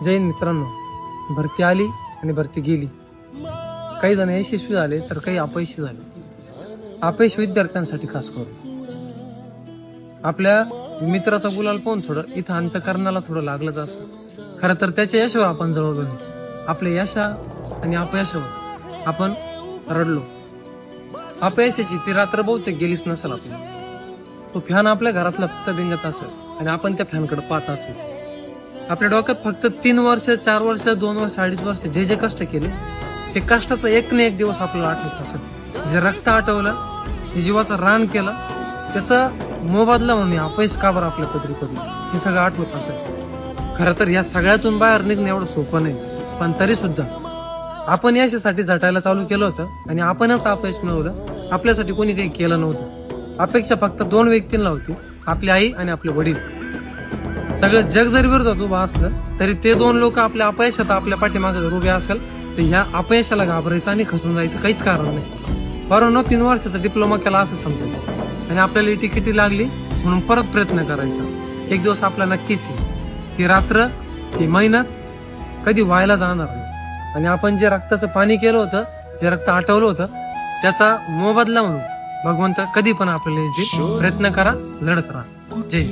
जय हिंद मित्रांनो, भरती आली आणि भरती गेली. काही जण यशस्वी झाले तर काही अपयशी झाले. अपयश विद्यार्थ्यांसाठी खास करून आपल्या मित्राचा गुलाल पाहून थोडं इथं अंतकरणाला थोडं लागलंच असतं. खरं तर त्याच्या यशावर आपण जळवलो नाही, आपल्या यशा आणि अपयशावर आपण रडलो. अपयशाची ती रात्र बहुतेक गेलीच नसेल आपली. तो फॅन आपल्या घरातला फक्त बिंगत असेल आणि आपण त्या फॅनकडे पाहत असेल. आपल्या डोक्यात फक्त 3 वर्ष 4 वर्ष 2 वर्ष 2.5 वर्ष जे कष्ट केले ते कष्टाचा एक ना एक दिवस आपल्याला आठवत असेल. जे रक्त आठवलं, जे जीवाचं रान केलं, त्याचा मोबदला म्हणून अपयश का बरं आपल्या पदरी पडली हे सगळं आठवत असेल. खरं तर या सगळ्यातून बाहेर निघणं एवढं सोपं नाही, पण तरी सुद्धा आपण यशासाठी झटायला चालू केलं होतं आणि आपणच अपयश मिळवलं. आपल्यासाठी कोणी काही केलं नव्हतं. अपेक्षा फक्त 2 व्यक्तींना होती, आपली आई आणि आपले वडील. सगळं जग जरी विरोधात उभा असलं तरी ते 2 लोक आपल्या अपयशात आपल्या पाठीमागे उभे असेल तर ह्या अपयशाला घाबरायचं आणि खचून जायचं काहीच कारण नाही. बरोबर 3 वर्षाचा डिप्लोमा केला असं समजायचं आणि आपल्याला तिकीटी लागली म्हणून परत प्रयत्न करायचा. एक दिवस आपला नक्कीच ही रात्र ही मेहनत कधी व्हायला जाणार नाही आणि आपण जे रक्ताचं पाणी केलं होतं, जे रक्त आटवलं होतं, त्याचा मोबदला म्हणून भगवंत कधी पण आपल्याला प्रयत्न करा, लढत राहा. जय.